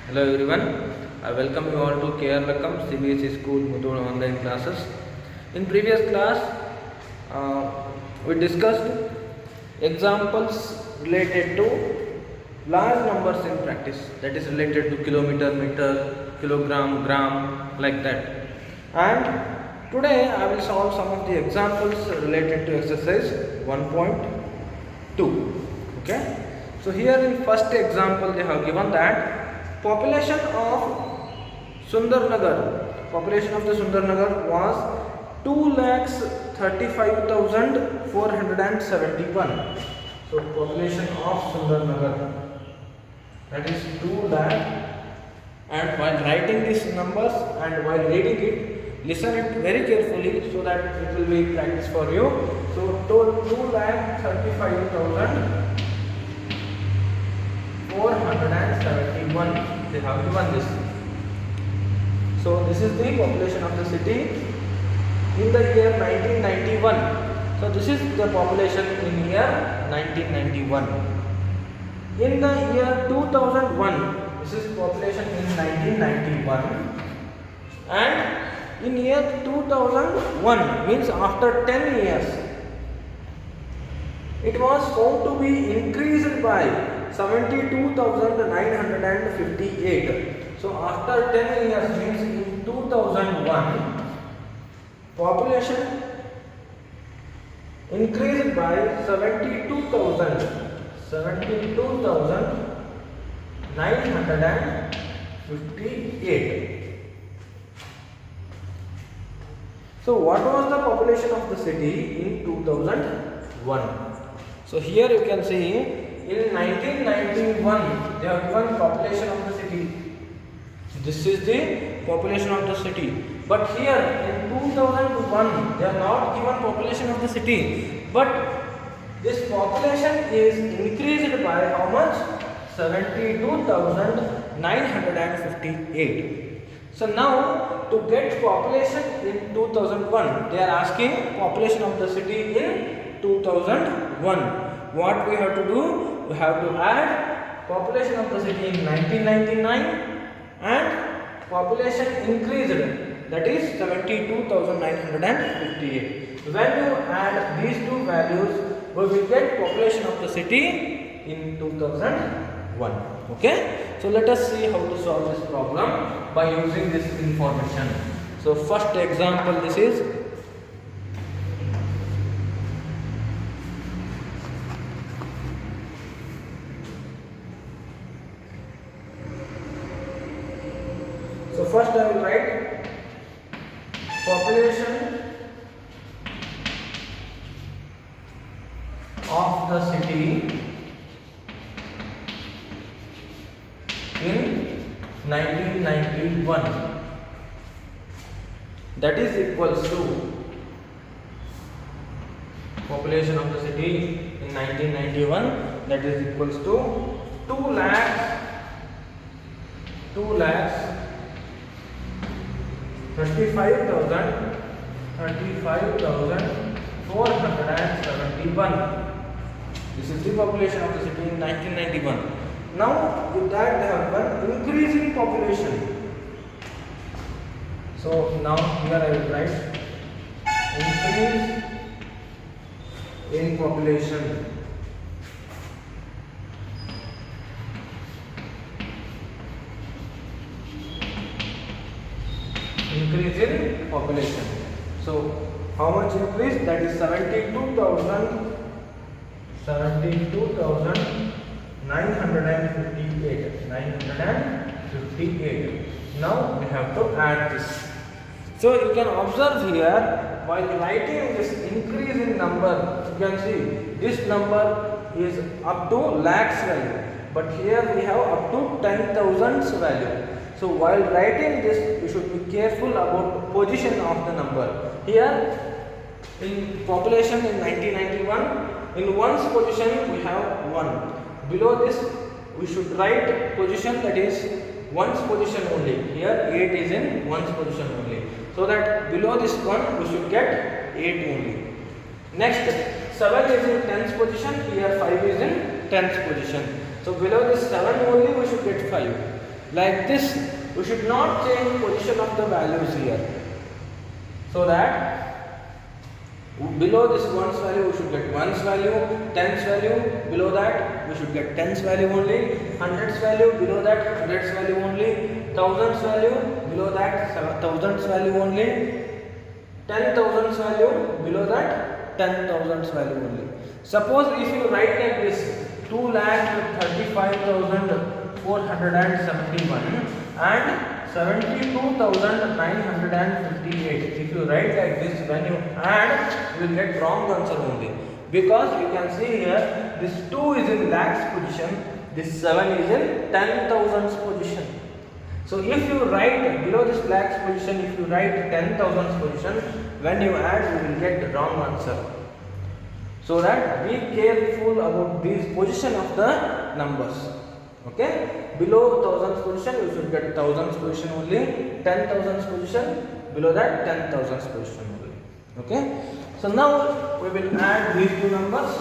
Hello everyone, I welcome you all to KR Rakam CBSE School Muthood online classes. In previous class, we discussed examples related to large numbers in practice, that is related to kilometer, meter, kilogram, gram, like that. And today I will solve some of the examples related to exercise 1.2. Okay. So here in first example they have given that population of population of the Sundarnagar was 2,35,471. So population of Sundarnagar, that is 2 lakh, and while writing these numbers and while reading it, listen it very carefully so that it will be practice for you. So 2,35,471, they have given this. So this is the population of the city in the year 1991. So this is the population in year 1991. In the year 2001, this is population in 1991, and in year 2001, means after 10 years, it was found to be increased by 72,958. So after 10 years, means in 2001, population increased by 72,958. So what was the population of the city in 2001? So here you can see in 1991 they have given population of the city. This is the population of the city. But here in 2001 they are not given population of the city. But this population is increased by how much? 72,958. So now to get population in 2001, they are asking population of the city in 2001. What we have to do? We have to add population of the city in 1999 and population increased, that is 72,958. When you add these two values, we will get population of the city in 2001. Okay, so let us see how to solve this problem by using this information. So first example, this is first I will write population of the city in 1991, that is equals to population of the city in 1991, that is equals to 2 lakhs 35,471. This is the population of the city in 1991. Now with that they have one increasing population. So now here I will write increase in population. Increase in population. So how much increase? That is 958. Now we have to add this. So you can observe here, while writing this increase in number, you can see this number is up to lakhs value, but here we have up to 10,000s value. So while writing this, you should be careful about position of the number. Here in population in 1991, in ones position we have 1. Below this we should write position, that is ones position only. Here 8 is in ones position only. So that below this one we should get 8 only. Next 7 is in tens position, here 5 is in tens position. So below this 7 only we should get 5. like this. We should not change position of the values here, so that below this ones value we should get ones value, tens value, below that we should get tens value only, hundreds value, below that hundreds value only, thousands value, below that thousands value only, 10,000s value, below that 10,000s value only. Suppose if you write like this 2,35,471 and 72,958. If you write like this, when you add, you will get wrong answer only, because you can see here this 2 is in lakhs position, this 7 is in 10,000s position. So if you write below this lakhs position, if you write 10,000s position, when you add, you will get the wrong answer. So that be careful about this position of the numbers. Okay, below thousands position you should get thousands position only, 10,000s position, below that 10,000s position only. Okay, so now we will add these two numbers.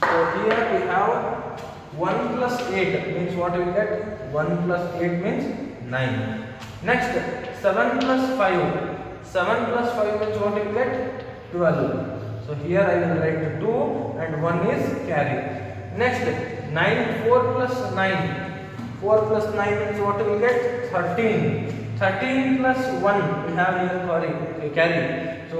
So here we have 1 plus 8 means what we get? 1 plus 8 means 9. Next 7 plus 5. 7 plus 5 means what we get? 12. So here I will write 2 and 1 is carry. Next 4 plus 9. 4 plus 9 means what we will get? 13. 13 plus 1 we have here carry. So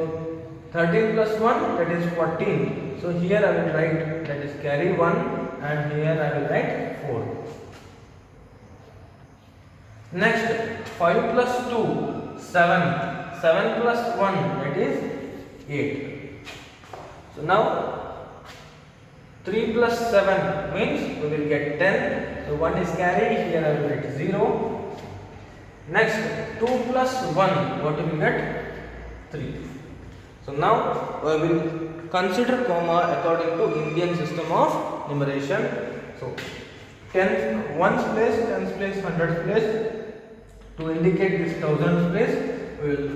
13 plus 1, that is 14. So here I will write, that is carry 1, and here I will write 4. Next 5 plus 2, 7. 7 plus 1, that is 8. So now 3 plus 7 means we will get 10. So 1 is carried, here I will write 0. Next 2 plus 1, what we will get? 3. So now we will consider comma according to Indian system of numeration. So tens, ones place, tens place, hundreds place. To indicate this thousands place, we will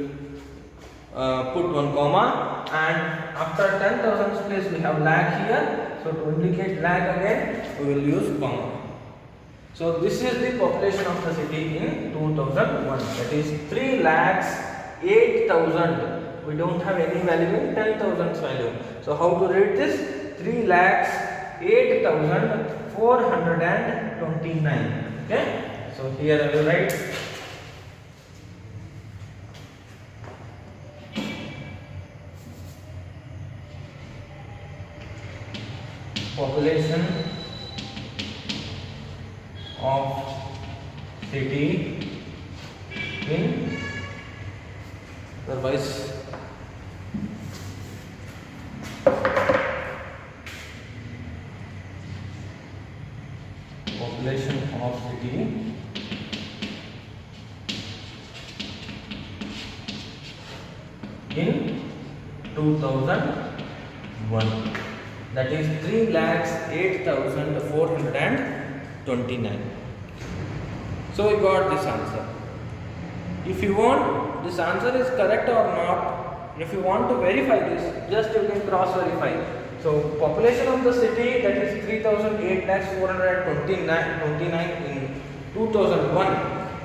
put one comma, and after 10,000s place we have lakh here. So to indicate lakh again, we will use comma. So this is the population of the city in 2001. That is 3,08,000. We don't have any value in 10,000s value. So how to read this? 3,08,429. Okay. So here I will write population of city in otherwise population of city in 2001, that is 3,08,429. So we got this answer. If you want this answer is correct or not, if you want to verify this, just you can cross verify. So population of the city, that is 3,08,429 in 2001,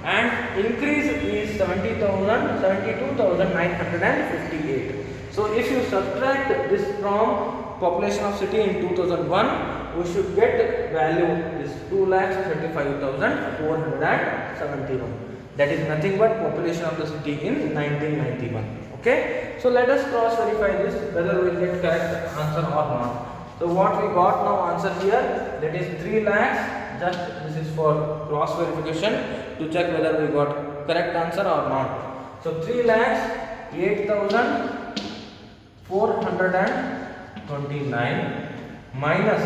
and increase is 72,958. So if you subtract this from population of city in 2001, we should get value is 2,35,471. That is nothing but population of the city in 1991. Okay, so let us cross verify this whether we will get correct answer or not. So what we got now answer here, that is 3 lakhs. Just this is for cross verification to check whether we got correct answer or not. So 3,08,429 minus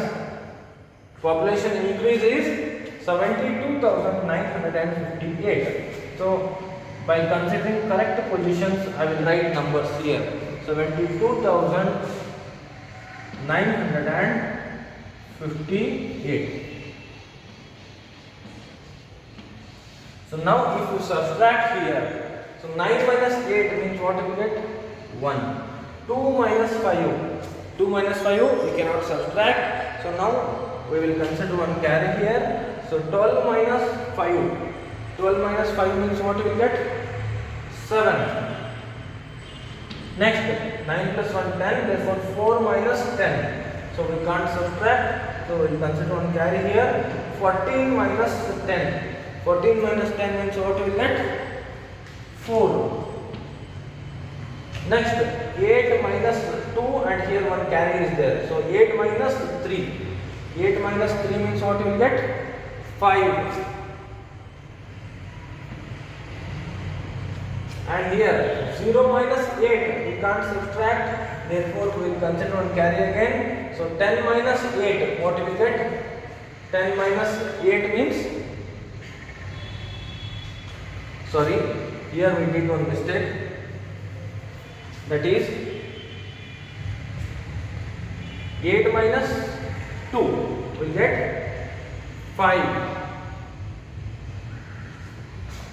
population increase is 72,958. So by considering correct positions, I will write numbers here. 72,958. So now if you subtract here, so 9 minus 8 means what we get? 1. 2 minus 5. 2 minus 5 we cannot subtract. So now we will consider one carry here. So 12 minus 5. 12 minus 5 means what you will get? 7. Next, 9 plus 1, 10, therefore 4 minus 10. So we can't subtract, so we consider one carry here. 14 minus 10. 14 minus 10 means what you will get? 4. Next, 8 minus 2, and here one carry is there. So 8 minus 3. 8 minus 3 means what you will get? 5. And here 0 minus 8, we can't subtract, therefore we will consider one carry again. So 10 minus 8, what you will get? 10 minus 8 means, sorry, here we did one mistake, that is 8 minus 2 will get 5.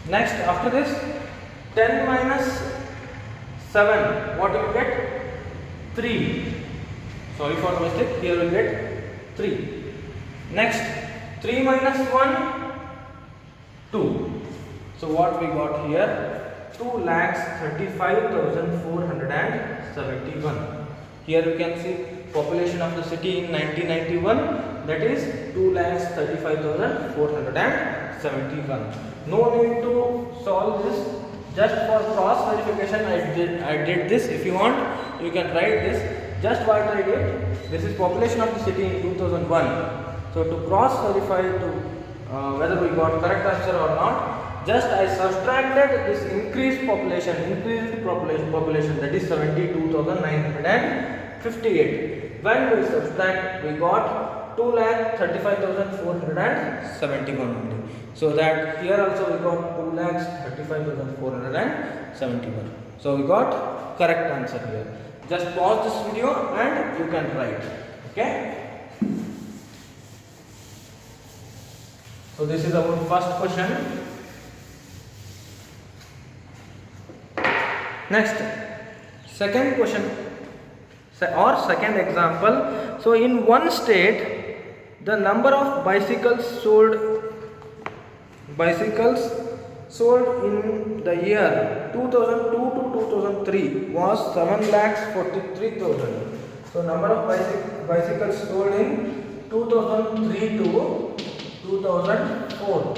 Next, after this 10 minus 7, what will get? 3. Sorry for the mistake, here we will get 3. Next, 3 minus 1, 2. So what we got here? 2,35,471. Here you can see population of the city in 1991, that is 2,35,471. No need to solve this. Just for cross verification I did this. If you want, you can write this. Just what I did, this is population of the city in 2001. So to cross verify to whether we got correct answer or not, just I subtracted this increased population, that is 72,958. When we subtract, we got 2,35,471 only. So that here also we got 2,35,471. So we got correct answer here. Just pause this video and you can write. Okay. So this is our first question. Next, second question or second example. So in one state, the number of bicycles sold in the year 2002 to 2003 was 7,43,000. So number of bicycles sold in 2003 to 2004,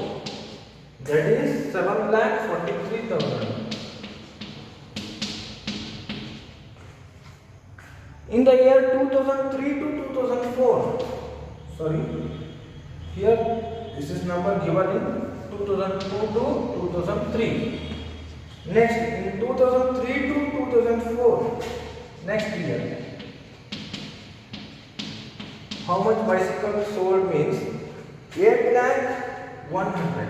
that is 7,43,000. In the year 2003 to 2004, sorry, here this is number given in 2002 to 2003. Next, in 2003 to 2004, next year, how much bicycles sold means 8,100,000.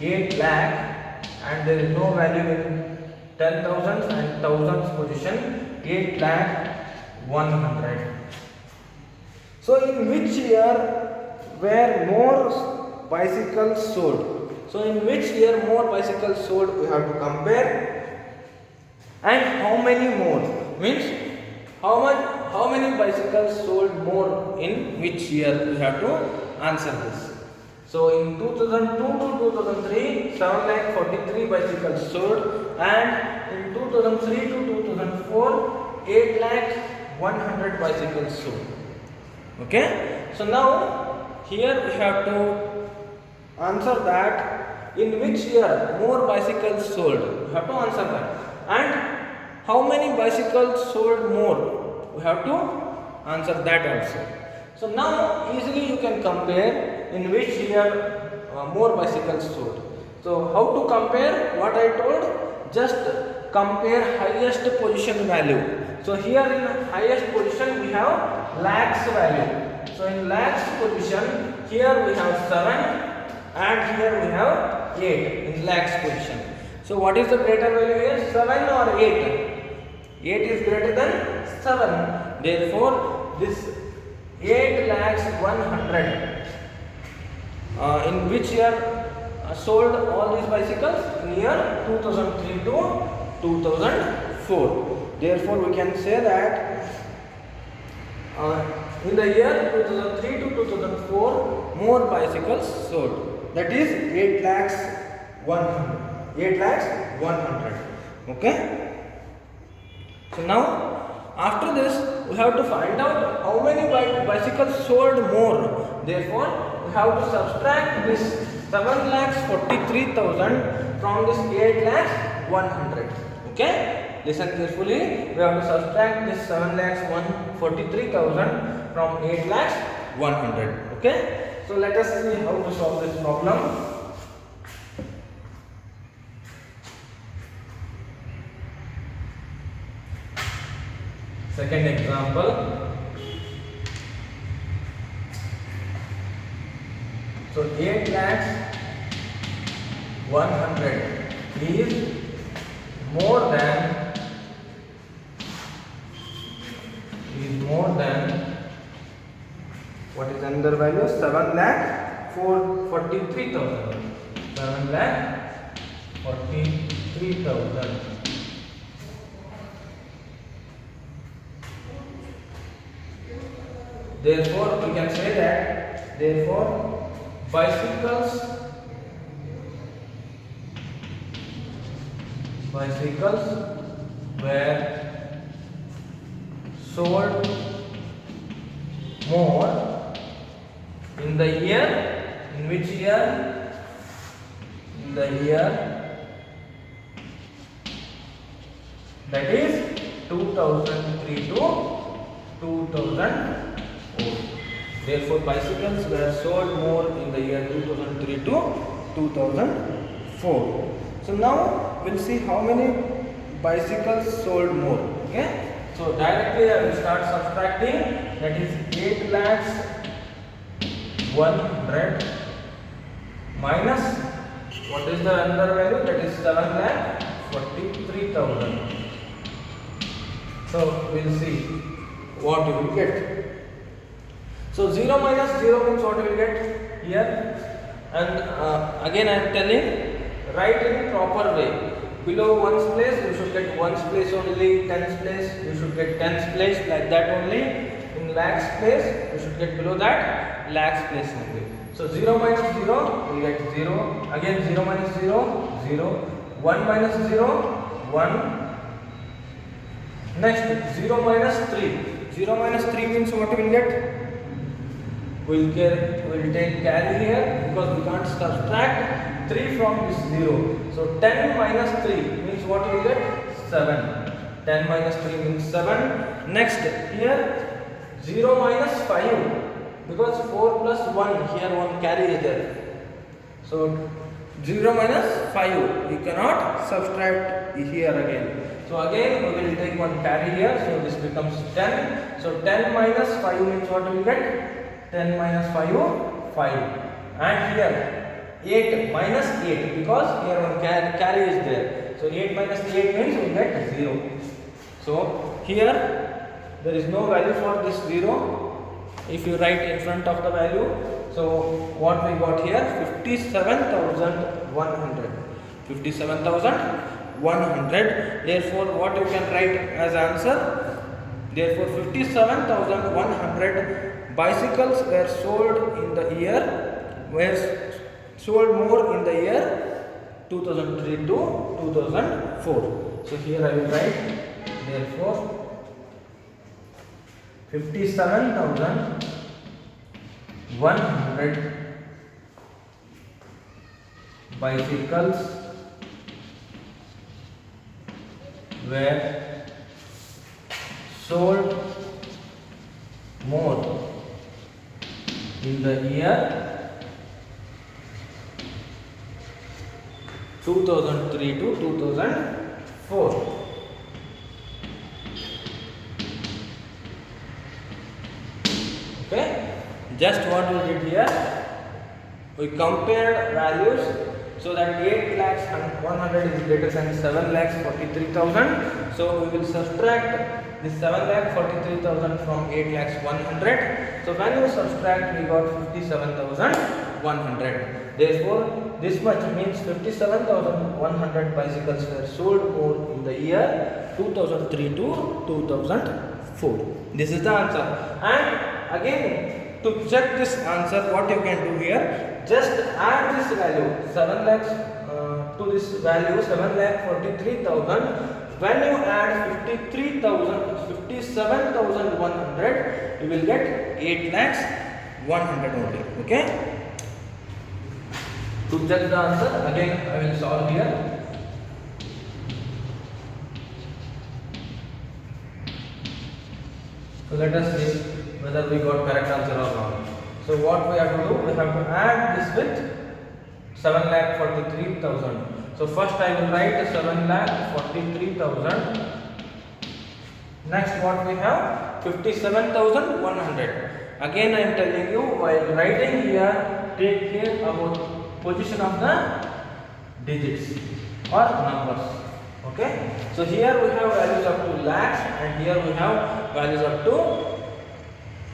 8 lakh, and there is no value in 10,000 and thousands position. 8,100,000. So in which year were more bicycles sold? So in which year more bicycles sold, we have to compare, and how many more means how many bicycles sold more in which year, we have to answer this. So in 2002 to 2003, 7,43,000 bicycles sold, and in 2003 to 2004, 8,100,000 bicycles sold. Okay. So now here we have to answer that in which year more bicycles sold. We have to answer that. And how many bicycles sold more? We have to answer that also. So now easily you can compare in which year more bicycles sold. So how to compare? What I told, just compare highest position value. So here in highest position we have lakhs value. So in lakhs position, here we have 7 and here we have 8 in lakhs position. So what is the greater value here? 7 or 8? 8 is greater than 7. Therefore this 8,100,000 in which year sold all these bicycles? In year 2003 to 2004. Therefore we can say that in the year 2003 to 2004 more bicycles sold, that is 8,100,000. 100. 8 lakhs 100. Okay. So now after this we have to find out how many bicycles sold more. Therefore we have to subtract this 7,43,000 from this 8,100,000. Okay, listen carefully. We have to subtract this 7,143,000 from 8,100,000. Okay, so let us see how to solve this problem. Second example. So 8,100,000 is more than what is another value? 7,43,000. 7,43,000. Therefore, we can say that bicycles were sold more in the year, in which year? In the year that is 2003 to 2004. Therefore, bicycles were sold more in the year 2003 to 2004. So now we'll see how many bicycles sold more. Okay. So directly I will start subtracting. That is 8,100,000 minus what is the another value? That is 7,43,000. So we'll see what we will get. So 0 minus 0 means what we will get here. And again I am telling, write in proper way. Below ones place you should get ones place only, tens place you should get tens place, like that only. In lakhs place you should get below that lakhs place only. So 0 minus 0 we get 0. Again 0 minus 0, 0. 1 minus 0, 1. Next 0 minus 3. 0 minus 3 means what we will get? We'll take carry here because we can't subtract 3 from this 0. So 10 minus 3 means what we will get? 7. 10 minus 3 means 7. Next here 0 minus 5 because 4 plus 1, here one carry is there. So 0 minus 5 we cannot subtract here again. So again we will take one carry here, so this becomes 10. So 10 minus 5 means what we will get? 10 minus 5, 5. And here 8 minus 8 because here one carry is there. So 8 minus 8 means we get 0. So here there is no value for this 0 if you write in front of the value. So what we got here? 57,100. 57,100. Therefore what you can write as answer? Therefore 57,100 bicycles were sold more in the year 2003 to 2004. So here I will write, therefore 57,100 bicycles were sold more in the year 2003 to 2004. Okay, just what we did here, we compared values so that 8,100,000 is greater than 7,43,000. So we will subtract this 7,43,000 from 8,100,000. So when you subtract, we got 57,100. Therefore, this much means 57,100 bicycles were sold more in the year 2003 to 2004. This is the answer. And again, to check this answer, what you can do here, just add this value 7 lakhs to this value 7,43,000. When you add 57,100, you will get 8,100,000 only. Okay. To check the answer, again I will solve here. So let us see whether we got correct answer or not. So what we have to do, we have to add this with 7,43,000. So first I will write 7,43,000. Next what we have, 57,100. Again I am telling you, while writing here, take care about position of the digits or numbers. Okay. So here we have values up to lakhs and here we have values up to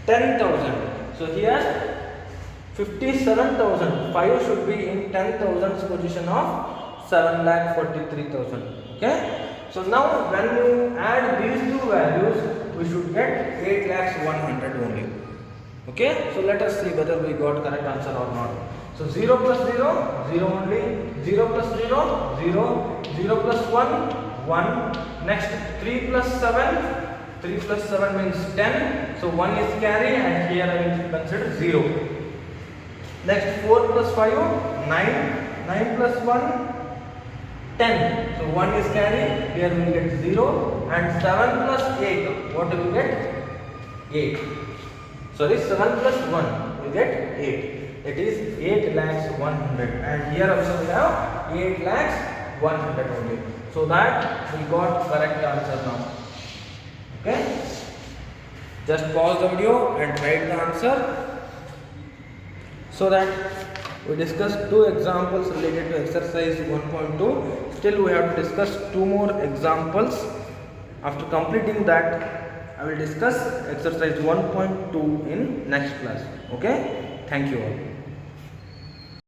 10,000. So here 57,000, 5 should be in 10,000's position of 7,43,000. Okay. So now when you add these two values, we should get 8,100,000 only. Okay. So let us see whether we got correct answer or not. So 0 plus 0, 0 only, 0 plus 0, 0, 0 plus 1, 1, next 3 plus 7, 3 plus 7 means 10, so 1 is carry and here I will consider 0. Next 4 plus 5, 9, 9 plus 1, 10, so 1 is carry, here we will get 0 and 7 plus 8, what do we get? 8. Sorry, 7 plus 1, we get 8. It is 8,100,000 and here also we have 8,100,000 only. So that we got correct answer now. Okay. Just pause the video and write the answer. So that we discussed 2 examples related to exercise 1.2. Still we have to discuss 2 more examples. After completing that, I will discuss exercise 1.2 in next class. Okay. Thank you all.